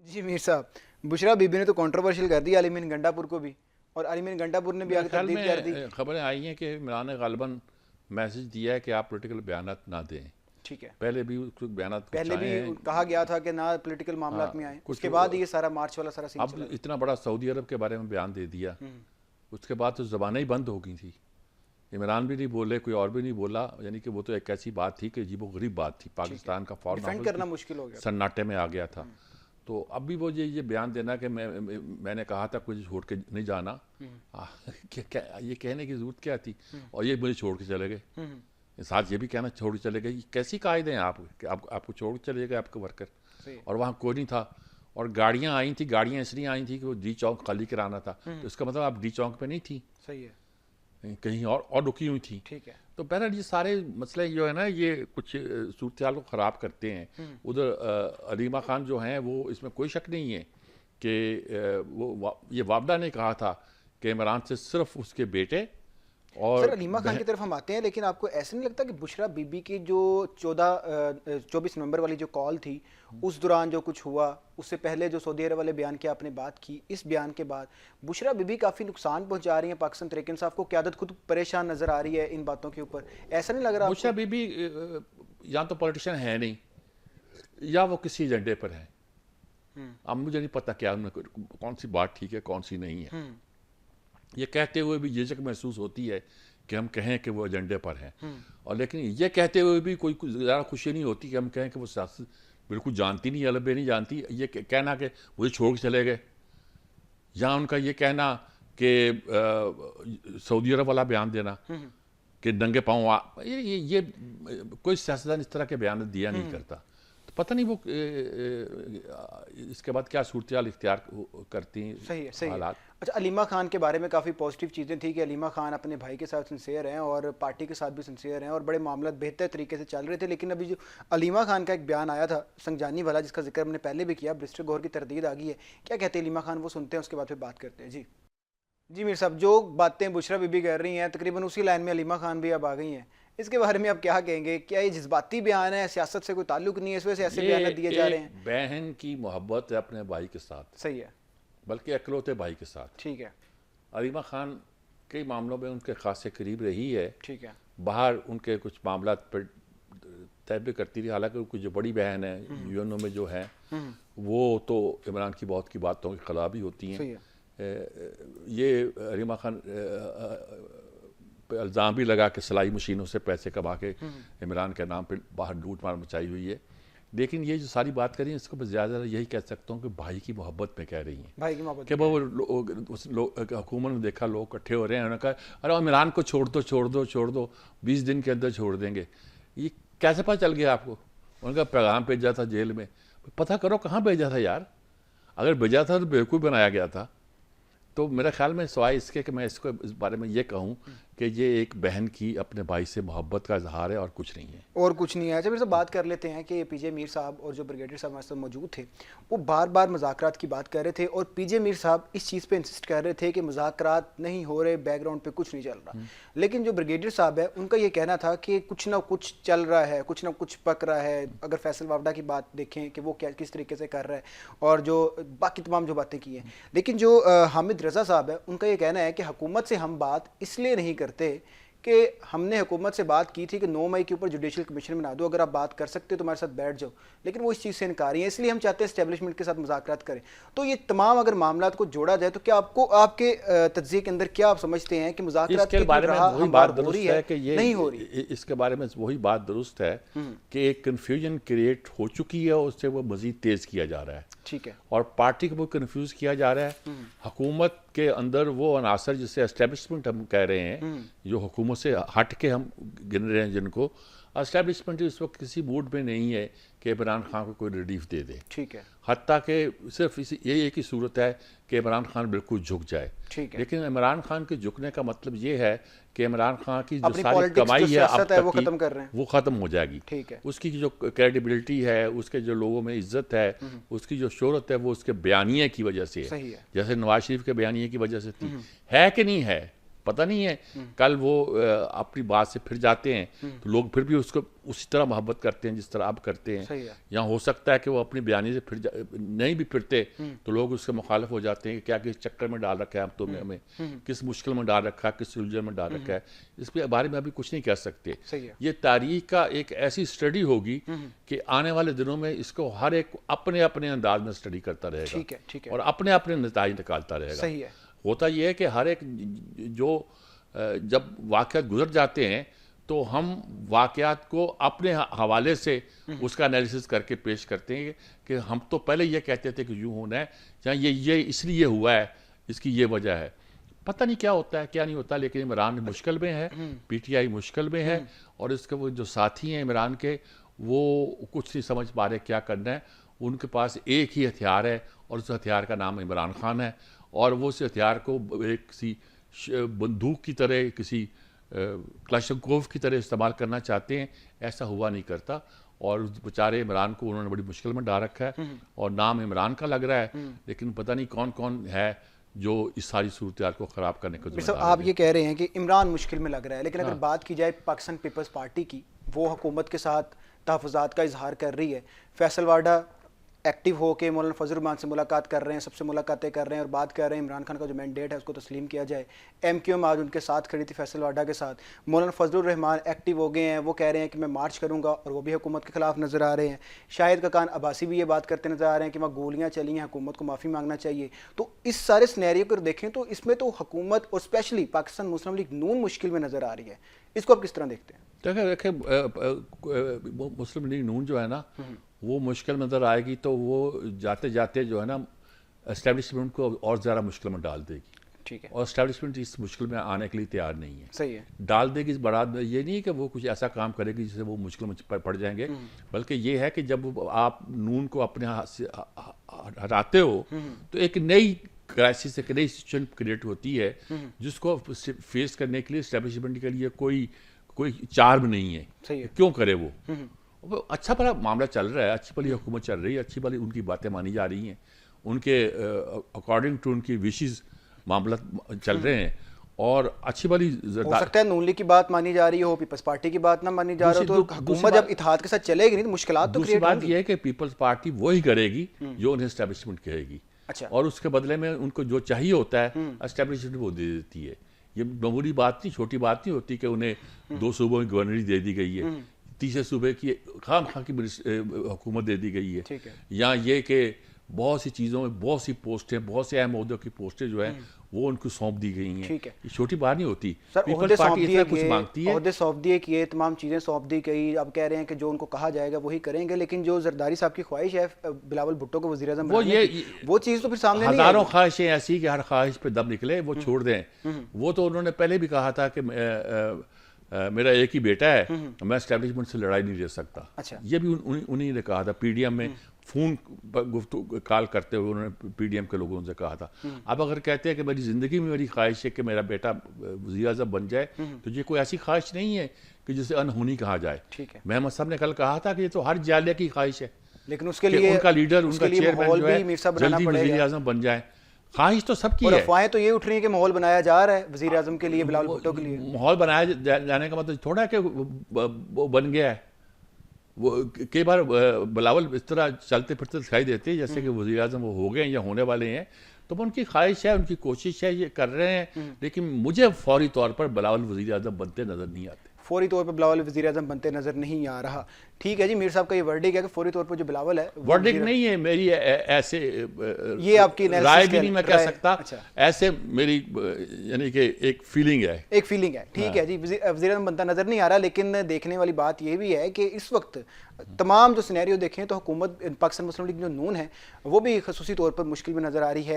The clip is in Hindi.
जी मीर साहब, बुशरा बीबी ने तो कंट्रोवर्शियल कर दिया अली मीन गंडापुर को भी, और अली मीन गंडापुर ने भी मेरे आगे ख्याल तब्दील कर दी। में खबरें आई हैं कि इमरान ने गालिबन मैसेज दिया है कि आप पॉलिटिकल बयानात ना दें। ठीक है, पहले भी कुछ बयानात कुछ पहले भी आए हैं। कहा गया था कि ना पॉलिटिकल मामलात में हाँ, आए, कुछ उसके बाद ये सारा मार्च वाला सारा सीन अब चला। इतना बड़ा सऊदी अरब के बारे में बयान दे दिया, उसके बाद तो ज़बानें ही बंद हो गई थी। इमरान भी नहीं बोले, कोई और भी नहीं बोला, यानी कि वो तो एक ऐसी बात थी कि अजीबो गरीब बात थी। पाकिस्तान का फॉरेन डिफेंड करना मुश्किल हो गया। सन्नाटे में आ गया था। तो अब भी वो ये बयान देना कि मैंने कहा था कुछ छोड़ के नहीं जाना, ये कहने की ज़रूरत क्या थी? और ये मुझे छोड़ के चले गए। साथ ये भी कहना छोड़ के चले गए, कैसी कायदे हैं आप कि आपको छोड़ के चले गए आपके वर्कर, और वहाँ कोई नहीं था। और गाड़ियाँ आई थी, गाड़ियाँ इसलिए आई थी कि वो डी चौक खाली कराना था, तो इसका मतलब आप डी चौक पे नहीं थी, सही है, कहीं और रुकी हुई थी। ठीक है। तो बहरहाल ये सारे मसले जो है ना, ये कुछ सूरत हाल को ख़राब करते हैं। उधर अलीमा खान जो हैं, वो इसमें कोई शक नहीं है कि ये वाबदा ने कहा था कि इमरान से सिर्फ उसके बेटे और सर अलीमा खान की तरफ हम आते हैं, लेकिन आपको ऐसा नहीं लगता कि बुशरा बीबी की जो 24 नवंबर वाली जो कॉल थी, उस दौरान जो कुछ हुआ, उससे पहले जो सऊदी अरब वाले बयान की आपने बात की, इस बयान के बाद बुशरा बीबी काफ़ी नुकसान पहुंचा रही है पाकिस्तान तहरीक इंसाफ को, क़यादत खुद परेशान नजर आ रही है इन बातों के ऊपर, ऐसा नहीं लग रहा बुशरा आपको? बीबी या तो पॉलिटिशियन है नहीं, या वो किसी एजेंडे पर है। अब मुझे नहीं पता क्या कौन सी बात ठीक है, कौन सी नहीं है। ये कहते हुए भी झिझक महसूस होती है कि हम कहें कि वो एजेंडे पर हैं, और लेकिन ये कहते हुए भी कोई ज़्यादा खुशी नहीं होती कि हम कहें कि वो सियासत बिल्कुल जानती नहीं, अलबे नहीं जानती। ये कहना कि मुझे छोड़ के चले गए, या उनका ये कहना कि सऊदी अरब वाला बयान देना कि नंगे पाँव, ये कोई सियासतदान इस तरह के बयान दिया नहीं करता। तो पता नहीं वो इसके बाद क्या सूरत हाल इख्तियार करती हैं। सही है, सही है। हालात। अच्छा, अलीमा खान के बारे में काफ़ी पॉजिटिव चीज़ें थी कि अलीमा खान अपने भाई के साथ सिंसियर हैं और पार्टी के साथ भी सिंसियर हैं और बड़े मामला बेहतर तरीके से चल रहे थे। लेकिन अभी जो अलीमा खान का एक बयान आया था संजानी वाला, जिसका जिक्र हमने पहले भी किया, ब्रिस्टर गौर की तरदीद आ गई है, क्या कहते हैं अलीमा खान, वो सुनते हैं, उसके बाद फिर बात करते हैं। जी जी मीर साहब, जो बातें बुशरा बीबी कर रही हैं, तकरीबन उसी लाइन में अलीमा खान भी अब आ गई हैं। इसके बारे में आप क्या कहेंगे? क्या ये जज्बाती बयान है, सियासत से कोई ताल्लुक नहीं है, इस वजह से ऐसे बयान दिए जा रहे हैं? बहन की मोहब्बत है अपने भाई के साथ, सही है, बल्कि इकलौते भाई के साथ। ठीक है, अलीमा खान कई मामलों में उनके खासे करीब रही है, ठीक है, बाहर उनके कुछ मामला पर तय भी करती रही। हालांकि उनकी जो बड़ी बहन है यूएनओ में जो है, वो तो इमरान की बहुत की बातों के खिलाफ ही होती हैं। सही है, ये अलीमा खान पे इल्ज़ाम भी लगा कि सिलाई मशीनों से पैसे कमा के इमरान के नाम पे बाहर लूट मार मचाई हुई है। लेकिन ये जो सारी बात करी, इसको मैं ज़्यादा यही कह सकता हूँ कि भाई की मोहब्बत में कह रही हैं, भाई की मोहब्बत कि वो हुकूमत में देखा लोग इकट्ठे हो रहे हैं, उन्होंने कहा अरे इमरान को छोड़ दो, छोड़ दो, छोड़ दो, 20 दिन के अंदर छोड़ देंगे। ये कैसे पता चल गया आपको? उनका पैगाम भेजा था जेल में, पता करो कहाँ भेजा था यार। अगर भेजा था तो बेवकूफ़ बनाया गया था। तो मेरा ख्याल में सवाए इसके कि मैं इसको इस बारे में ये कहूँ कि ये एक बहन की अपने भाई से मोहब्बत का इजहार है और कुछ नहीं है, और कुछ नहीं है। अच्छा, मेरे से बात कर लेते हैं कि पीजे मीर साहब और जो ब्रिगेडियर साहब हमारे साथ मौजूद थे, वो बार बार मुज़ाकरात की बात कर रहे थे, और पीजे मीर साहब इस चीज़ पे इंसिस्ट कर रहे थे कि मुज़ाकरात नहीं हो रहे, बैकग्राउंड पे कुछ नहीं चल रहा। लेकिन जो ब्रिगेडियर साहब है, उनका ये कहना था कि कुछ ना कुछ चल रहा है, कुछ ना कुछ पक रहा है। अगर फैसल वावडा की बात देखें कि वो क्या किस तरीके से कर रहा है, और जो बाकी तमाम जो बातें की हैं। लेकिन जो हामिद रज़ा साहब है, उनका ये कहना है कि हुकूमत से हम बात इसलिए नहीं करते कि हमने हुकूमत से बात की थी कि 9 मई के ऊपर जुडिशल कमीशन बना दो, अगर आप बात कर सकते हो तो हमारे साथ बैठ जाओ, लेकिन वो इस चीज़ से इनकारी है, इसलिए हम चाहते हैं एस्टेब्लिशमेंट के साथ मुज़ाकरात करें। तो ये तमाम अगर मामलात को जोड़ा जाए, तो क्या आपको आपके तज्ज़िये के अंदर क्या आप समझते हैं कि मुज़ाकरात इसके बारे में वही बात दुरुस्त है कि ये नहीं हो रही? इसके बारे में वही बात दुरुस्त है कि एक कन्फ्यूजन क्रिएट हो चुकी है, और उससे वो मज़ीद तेज़ किया जा रहा है। ठीक है, और पार्टी को वो कन्फ्यूज़ किया जा रहा है। हुकूमत के अंदर वो अनासर जिसे एस्टेब्लिशमेंट हम कह रहे हैं, जो हुकूमत से हट के हम गिन रहे हैं, जिनको एस्टेब्लिशमेंट इस वक्त किसी मूड में नहीं है कि इमरान खान को कोई रिलीफ दे दे। ठीक है, हत्ता कि सिर्फ ये एक ही सूरत है कि इमरान खान बिल्कुल झुक जाए। ठीक है। लेकिन इमरान खान के झुकने का मतलब ये है कि इमरान खान की जो अपनी सारी पॉलिटिक्स कमाई जो है अब सियासत है, तक वो की, ख़त्म कर रहे हैं। वो ख़त्म हो जाएगी। ठीक है, उसकी जो क्रेडिबिलिटी है, उसके जो लोगों में इज्जत है, उसकी जो शोहरत है, वो उसके बयानिए की वजह से है। सही है, जैसे नवाज शरीफ के बयानिए की वजह से थी, है कि नहीं है? पता नहीं है कल वो अपनी बात से फिर जाते हैं तो लोग फिर भी उसको उसी तरह मोहब्बत करते हैं जिस तरह अब करते हैं। या हो सकता है कि वो अपनी बयानी से फिर नहीं भी फिरते तो लोग उसके मुखालिफ हो जाते हैं कि क्या किस चक्कर में डाल रखा है अब तुम्हें हमें, किस मुश्किल में डाल रखा है, किस उलझन में डाल रखा है, इसके बारे में अभी कुछ नहीं कह सकते। ये तारीख का एक ऐसी स्टडी होगी कि आने वाले दिनों में इसको हर एक अपने अपने अंदाज में स्टडी करता रहेगा और अपने अपने नतीजे निकालता रहेगा। होता यह है कि हर एक जो जब वाक़यात गुजर जाते हैं तो हम वाक़यात को अपने हवाले से उसका एनालिसिस करके पेश करते हैं कि हम तो पहले ये कहते थे कि यूँ होना है या ये इसलिए हुआ है, इसकी ये वजह है। पता नहीं क्या होता है क्या नहीं होता, लेकिन इमरान मुश्किल में है, पीटीआई मुश्किल में है और इसके वो जो साथी हैं इमरान के वो कुछ नहीं समझ पा रहे क्या करना है। उनके पास एक ही हथियार है और उस हथियार का नाम इमरान खान है और वो उस हथियार को एक किसी बंदूक की तरह, किसी क्लाशनकोव की तरह इस्तेमाल करना चाहते हैं। ऐसा हुआ नहीं करता और बेचारे इमरान को उन्होंने बड़ी मुश्किल में डाल रखा है और नाम इमरान का लग रहा है लेकिन पता नहीं कौन कौन है जो इस सारी सूरत को ख़राब करने को जिम्मेदार है। आप ये कह रहे हैं कि इमरान मुश्किल में लग रहा है, लेकिन अगर बात की जाए पाकिस्तान पीपल्स पार्टी की, वो हुकूमत के साथ तहफ़्फ़ुज़ात का इजहार कर रही है। फैसल वाडा एक्टिव हो के मौलाना फजल रहमान से मुलाकात कर रहे हैं, सबसे मुलाकातें कर रहे हैं और बात कर रहे हैं इमरान खान का जो मैंडेट है उसको तस्लीम किया जाए। MQM आज उनके साथ खड़ी थी फैसल वाडा के साथ। मौलाना फजल रहमान एक्टिव हो गए हैं, वो कह रहे हैं कि मैं मार्च करूंगा और वो भी हुकूमत के खिलाफ नज़र आ रहे हैं। शाहिद ककान अब्बासी भी ये बात करते नज़र आ रहे हैं कि वहाँ गोलियाँ चली हैं, हुकूमत को माफ़ी मांगना चाहिए। तो इस सारे सिनेरियो को देखें तो इसमें तो हुकूमत और स्पेशली पाकिस्तान मुस्लिम लीग नून मुश्किल में नज़र आ रही है। इसको आप किस तरह देखते हैं? देखिए मुस्लिम लीग नून जो है ना वो मुश्किल में नज़र आएगी तो वो जाते जाते जो है ना एस्टेब्लिशमेंट को और ज़्यादा मुश्किल में डाल देगी। ठीक है। और एस्टेब्लिशमेंट इस मुश्किल में आने के लिए तैयार नहीं है। सही है। डाल देगी इस बड़ा ये नहीं है कि वो कुछ ऐसा काम करेगी जिससे वो मुश्किल में पड़ जाएंगे, बल्कि ये है कि जब आप नून को अपने हाथ से हटाते हो तो एक नई क्राइसिस, एक नई सिचुएशन क्रिएट होती है जिसको फेस करने के लिए एस्टेब्लिशमेंट के लिए कोई चार्म नहीं है। सही है। क्यों करे वो अच्छा भला मामला चल रहा है, अच्छी भली हुकूमत चल रही है, अच्छी भली उनकी बातें मानी जा रही हैं, उनके अकॉर्डिंग टू उनकी विशेस मामला चल रहे हैं और अच्छी भली हो सकता है नून लीग की बात मानी जा रही हो, पीपल्स पार्टी की बात ना मानी जा रही हो, तो हुकूमत जब इत्तेहाद के साथ चलेगी नहीं तो मुश्किलात तो क्रिएट होंगी। दूसरी बात यह है कि पीपल्स पार्टी वही करेगी जो उन्हें एस्टेब्लिशमेंट कहेगी। अच्छा। और उसके बदले में उनको जो चाहिए होता है एस्टेब्लिशमेंट वो दे देती है। ये मामूली बात नहीं, छोटी बात नहीं होती कि उन्हें 2 सूबों में गवर्नरी दे दी गई है, तीसरे सूबे की खाम की हुकूमत दे दी गई है, या ये कि बहुत सी चीज़ों में बहुत सी पोस्टें, बहुत से अहम ओहदों की पोस्टें जो हैं वो उनको सौंप दी गई हैं। ये छोटी बात नहीं होती। पीपल्स पार्टी इतना कुछ मांगती है, ओहदे सौंप दिए किए, तमाम चीज़ें सौंप दी गई। अब कह रहे हैं कि जो उनको कहा जाएगा वही करेंगे, लेकिन जो जरदारी साहब की ख्वाहिश है बिलावल भुट्टो को वज़ीर आज़म बनाने की, वो चीज़ तो फिर सामने नहीं। हज़ारों ख्वाहिशें ऐसी कि हर ख्वाहिश पे दम निकले वो छोड़ दें। वो तो उन्होंने पहले भी कहा था कि मेरा एक ही बेटा है, मैं एस्टेब्लिशमेंट से लड़ाई नहीं ले सकता। अच्छा। ये भी उन्हीं ने कहा था। PDM में फ़ोन पर गुफ्तगू कॉल करते हुए उन्होंने PDM के लोगों से कहा था। अब अगर कहते हैं कि मेरी ज़िंदगी में मेरी ख्वाहिश है कि मेरा बेटा वज़ीर आज़म बन जाए, तो ये कोई ऐसी ख्वाहिश नहीं है कि जिसे अनहोनी कहा जाए। ठीक है। महमद साहब ने कल कहा था कि ये तो हर जालिया की ख्वाहिश है, लेकिन उसके लिए उनका लीडर, उनका चेयरमैन जो है जल्दी वज़ीर आज़म बन जाए। ख्वाहिश तो सबकी है। अफवाहें तो ये उठ रही है कि माहौल बनाया जा रहा है वज़ीर आज़म के लिए, बिलावल भुट्टो के लिए। माहौल बनाया जाने का मतलब थोड़ा कि वो बन गया है। वो कई बार बिलावल इस तरह चलते फिरते दिखाई देते हैं जैसे कि वज़ीर आज़म वो हो गए या होने वाले हैं, तो उनकी ख्वाहिश है, उनकी कोशिश है, ये कर रहे हैं, लेकिन मुझे फौरी तौर पर बिलावल वज़ीर आज़म बनते नज़र नहीं आते। फौरी तौर पर बिलावल वज़ीर आज़म बनते नज़र नहीं आ रहा। ठीक है जी, मीर साहब का ये वर्डिक है कि फौरी तौर पर जो बिलावल है, वर्डिक नहीं है मेरी, ऐसे ये आपकी राय भी नहीं मैं कह सकता। अच्छा। ऐसे मेरी यानी कि एक फीलिंग है, एक फीलिंग है। ठीक है जी, वज़ीर आज़म बनता नज़र नहीं आ रहा, लेकिन देखने वाली बात ये भी है कि इस वक्त तमाम जो सिनेरियो देखें तो हुकूमत पाकिस्तान मुस्लिम लीग जो नून है वो भी खसूसी तौर पर मुश्किल में नज़र आ रही है।